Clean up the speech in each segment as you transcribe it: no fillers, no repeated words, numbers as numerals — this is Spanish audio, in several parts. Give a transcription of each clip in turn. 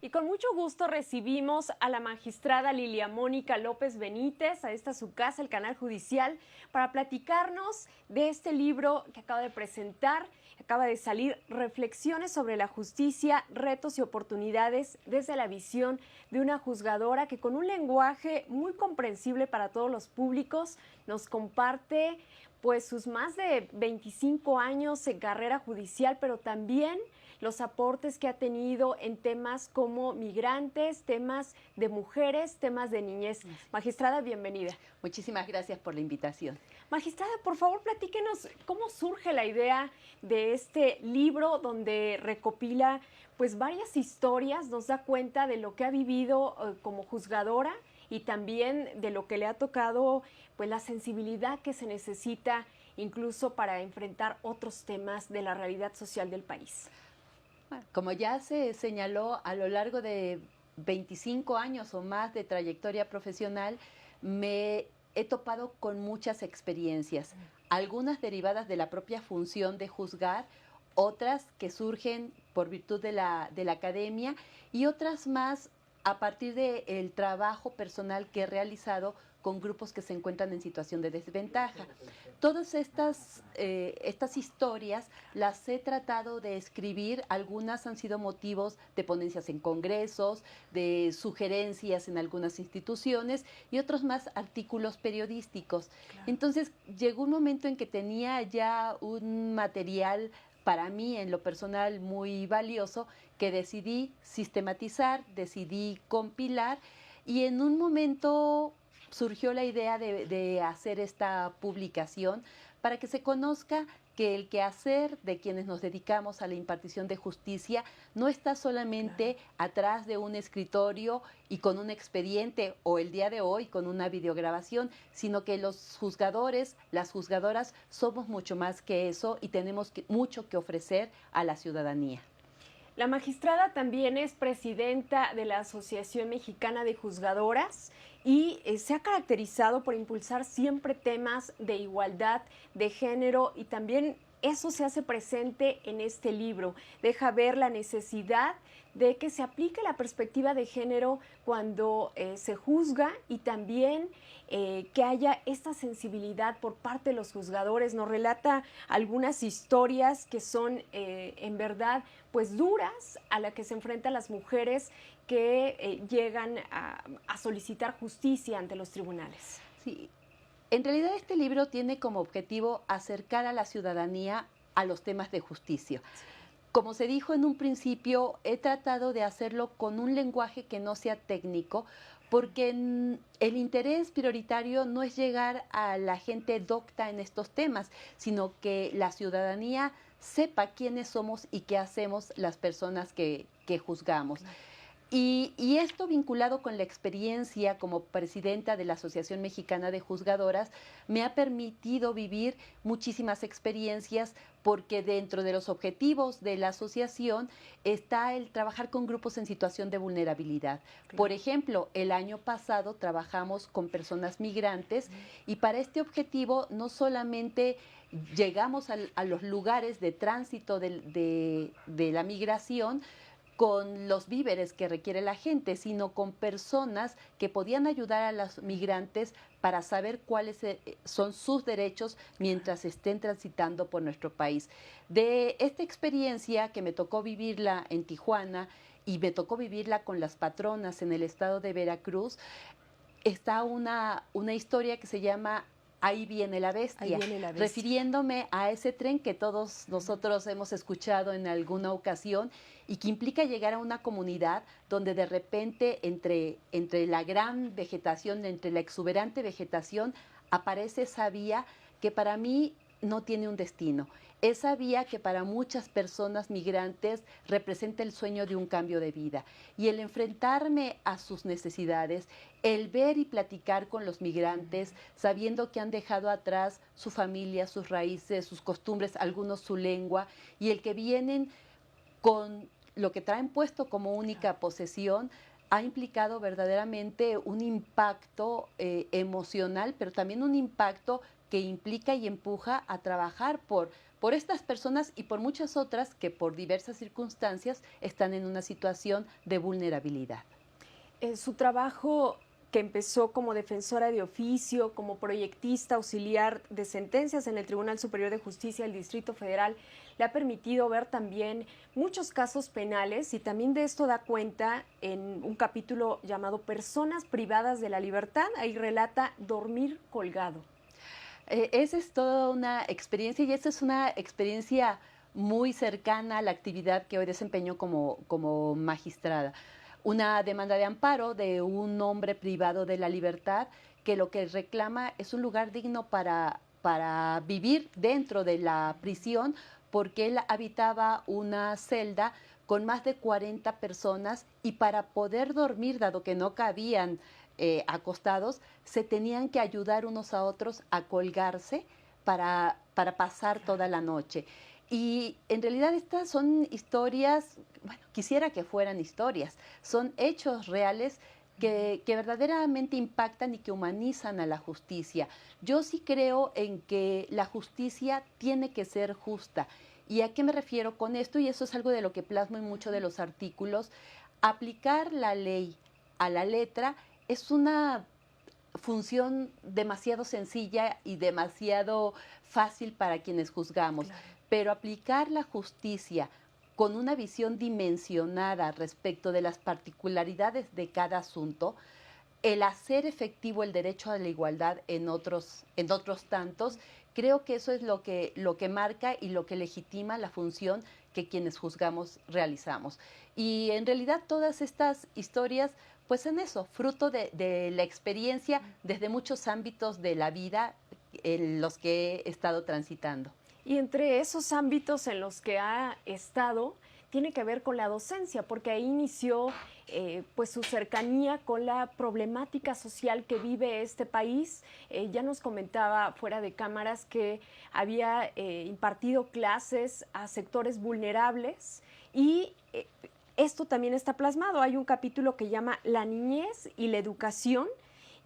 Y con mucho gusto recibimos a la magistrada Lilia Mónica López Benítez, a esta su casa, el Canal Judicial, para platicarnos de este libro que acaba de presentar, acaba de salir, Reflexiones sobre la justicia, retos y oportunidades desde la visión de una juzgadora que con un lenguaje muy comprensible para todos los públicos nos comparte pues sus más de 25 años en carrera judicial, pero también los aportes que ha tenido en temas como migrantes, temas de mujeres, temas de niñez. Magistrada, bienvenida. Muchísimas gracias por la invitación. Magistrada, por favor, platíquenos cómo surge la idea de este libro donde recopila pues varias historias, nos da cuenta de lo que ha vivido como juzgadora y también de lo que le ha tocado, pues la sensibilidad que se necesita incluso para enfrentar otros temas de la realidad social del país. Como ya se señaló, a lo largo de 25 años o más de trayectoria profesional, me he topado con muchas experiencias, algunas derivadas de la propia función de juzgar, otras que surgen por virtud de la academia y otras más a partir del trabajo personal que he realizado con grupos que se encuentran en situación de desventaja. Todas estas historias las he tratado de escribir, algunas han sido motivos de ponencias en congresos, de sugerencias en algunas instituciones y otros más artículos periodísticos. Claro. Entonces llegó un momento en que tenía ya un material para mí en lo personal muy valioso que decidí sistematizar, decidí compilar y en un momento surgió la idea de hacer esta publicación para que se conozca que el quehacer de quienes nos dedicamos a la impartición de justicia no está solamente atrás de un escritorio y con un expediente o el día de hoy con una videograbación, sino que los juzgadores, las juzgadoras somos mucho más que eso y tenemos mucho que ofrecer a la ciudadanía. La magistrada también es presidenta de la Asociación Mexicana de Juzgadoras y se ha caracterizado por impulsar siempre temas de igualdad de género y también eso se hace presente en este libro. Deja ver la necesidad de que se aplique la perspectiva de género cuando se juzga y también que haya esta sensibilidad por parte de los juzgadores. Nos relata algunas historias que son en verdad pues duras a las que se enfrentan las mujeres que llegan a solicitar justicia ante los tribunales. Sí. En realidad este libro tiene como objetivo acercar a la ciudadanía a los temas de justicia. Como se dijo en un principio, he tratado de hacerlo con un lenguaje que no sea técnico, porque el interés prioritario no es llegar a la gente docta en estos temas, sino que la ciudadanía sepa quiénes somos y qué hacemos las personas que juzgamos. Y esto vinculado con la experiencia como presidenta de la Asociación Mexicana de Juzgadoras me ha permitido vivir muchísimas experiencias porque dentro de los objetivos de la asociación está el trabajar con grupos en situación de vulnerabilidad. Por ejemplo, el año pasado trabajamos con personas migrantes y para este objetivo no solamente llegamos a los lugares de tránsito de la migración, con los víveres que requiere la gente, sino con personas que podían ayudar a los migrantes para saber cuáles son sus derechos mientras estén transitando por nuestro país. De esta experiencia que me tocó vivirla en Tijuana y me tocó vivirla con las patronas en el estado de Veracruz, está una historia que se llama Ahí viene la bestia, refiriéndome a ese tren que todos nosotros hemos escuchado en alguna ocasión y que implica llegar a una comunidad donde de repente entre la gran vegetación, entre la exuberante vegetación, aparece esa vía que para mí no tiene un destino. Esa vía que para muchas personas migrantes representa el sueño de un cambio de vida. Y el enfrentarme a sus necesidades, el ver y platicar con los migrantes, sabiendo que han dejado atrás su familia, sus raíces, sus costumbres, algunos su lengua, y el que vienen con lo que traen puesto como única posesión, ha implicado verdaderamente un impacto emocional, pero también un impacto que implica y empuja a trabajar por estas personas y por muchas otras que por diversas circunstancias están en una situación de vulnerabilidad. Su trabajo, que empezó como defensora de oficio, como proyectista auxiliar de sentencias en el Tribunal Superior de Justicia del Distrito Federal, le ha permitido ver también muchos casos penales, y también de esto da cuenta en un capítulo llamado Personas privadas de la libertad. Ahí relata dormir colgado. Esa es toda una experiencia, y esa es una experiencia muy cercana a la actividad que hoy desempeño como magistrada. Una demanda de amparo de un hombre privado de la libertad que lo que reclama es un lugar digno para vivir dentro de la prisión, porque él habitaba una celda con más de 40 personas, y para poder dormir, dado que no cabían acostados, se tenían que ayudar unos a otros a colgarse para pasar toda la noche. Y en realidad estas son historias, bueno, quisiera que fueran historias, son hechos reales que verdaderamente impactan y que humanizan a la justicia. Yo sí creo en que la justicia tiene que ser justa. ¿Y a qué me refiero con esto? Y eso es algo de lo que plasmo en muchos de los artículos. Aplicar la ley a la letra es una función demasiado sencilla y demasiado fácil para quienes juzgamos, claro. Pero aplicar la justicia con una visión dimensionada respecto de las particularidades de cada asunto, el hacer efectivo el derecho a la igualdad en otros tantos, creo que eso es lo que marca y lo que legitima la función que quienes juzgamos realizamos. Y en realidad todas estas historias pues en eso, fruto de la experiencia desde muchos ámbitos de la vida en los que he estado transitando. Y entre esos ámbitos en los que ha estado, tiene que ver con la docencia, porque ahí inició pues su cercanía con la problemática social que vive este país. Ya nos comentaba fuera de cámaras que había impartido clases a sectores vulnerables, y esto también está plasmado. Hay un capítulo que llama La niñez y la educación,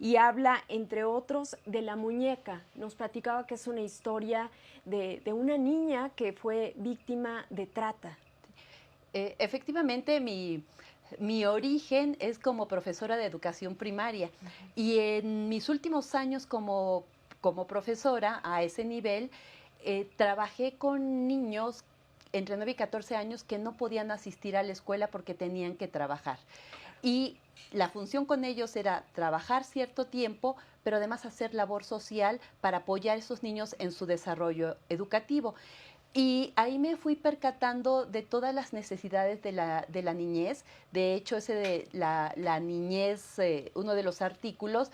y habla, entre otros, de la muñeca. Nos platicaba que es una historia de una niña que fue víctima de trata. Efectivamente, mi origen es como profesora de educación primaria, y en mis últimos años como profesora a ese nivel, trabajé con niños entre 9 y 14 años que no podían asistir a la escuela porque tenían que trabajar. Y la función con ellos era trabajar cierto tiempo, pero además hacer labor social para apoyar a esos niños en su desarrollo educativo. Y ahí me fui percatando de todas las necesidades de la niñez. De hecho, ese de la niñez, uno de los artículos,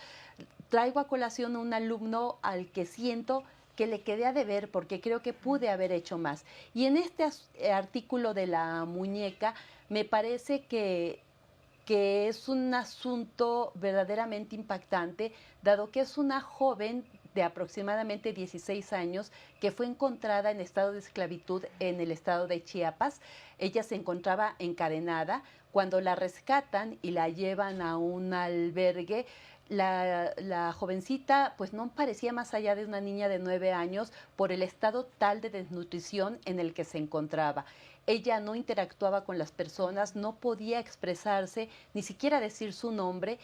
traigo a colación a un alumno al que siento que le quedé a deber porque creo que pude haber hecho más. Y en este artículo de la muñeca me parece que es un asunto verdaderamente impactante, dado que es una joven de aproximadamente 16 años que fue encontrada en estado de esclavitud en el estado de Chiapas. Ella se encontraba encadenada. Cuando la rescatan y la llevan a un albergue, la jovencita pues no parecía más allá de una niña de 9 años por el estado tal de desnutrición en el que se encontraba. Ella no interactuaba con las personas, no podía expresarse, ni siquiera decir su nombre.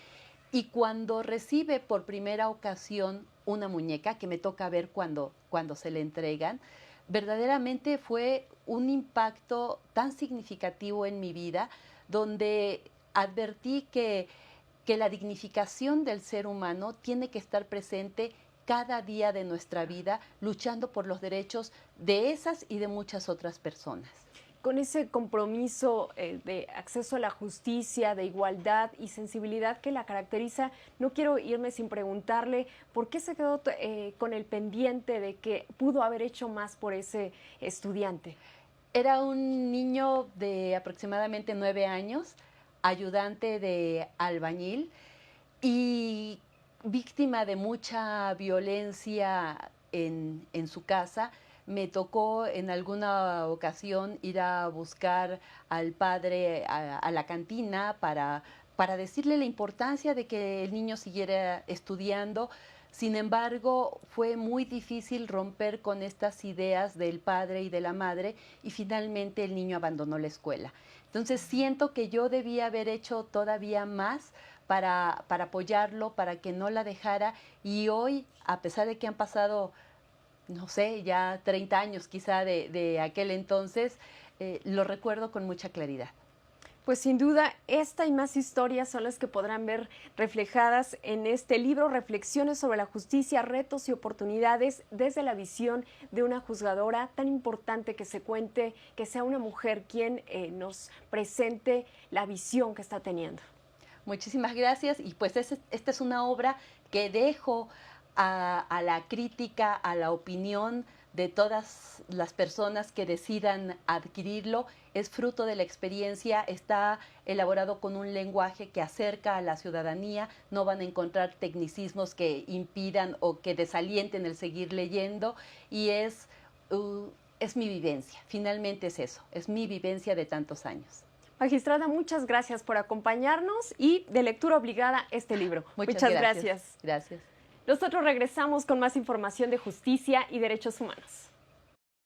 Y cuando recibe por primera ocasión una muñeca, que me toca ver cuando se le entregan, verdaderamente fue un impacto tan significativo en mi vida, donde advertí que la dignificación del ser humano tiene que estar presente cada día de nuestra vida, luchando por los derechos de esas y de muchas otras personas. Con ese compromiso de acceso a la justicia, de igualdad y sensibilidad que la caracteriza, no quiero irme sin preguntarle por qué se quedó con el pendiente de que pudo haber hecho más por ese estudiante. Era un niño de aproximadamente 9 años, ayudante de albañil y víctima de mucha violencia en su casa. me tocó en alguna ocasión ir a buscar al padre a la cantina para decirle la importancia de que el niño siguiera estudiando. Sin embargo, fue muy difícil romper con estas ideas del padre y de la madre y finalmente el niño abandonó la escuela. Entonces siento que yo debía haber hecho todavía más para apoyarlo, para que no la dejara, y hoy, a pesar de que han pasado, no sé, ya 30 años quizá de aquel entonces, lo recuerdo con mucha claridad. Pues sin duda, esta y más historias son las que podrán ver reflejadas en este libro, Reflexiones sobre la justicia, retos y oportunidades desde la visión de una juzgadora. Tan importante que se cuente, que sea una mujer quien nos presente la visión que está teniendo. Muchísimas gracias, y pues esta es una obra que dejo a la crítica, a la opinión de todas las personas que decidan adquirirlo. Es fruto de la experiencia, está elaborado con un lenguaje que acerca a la ciudadanía, no van a encontrar tecnicismos que impidan o que desalienten el seguir leyendo, y es mi vivencia, finalmente es eso, es mi vivencia de tantos años. Magistrada, muchas gracias por acompañarnos y de lectura obligada este libro. Muchas gracias. Gracias. Nosotros regresamos con más información de justicia y derechos humanos.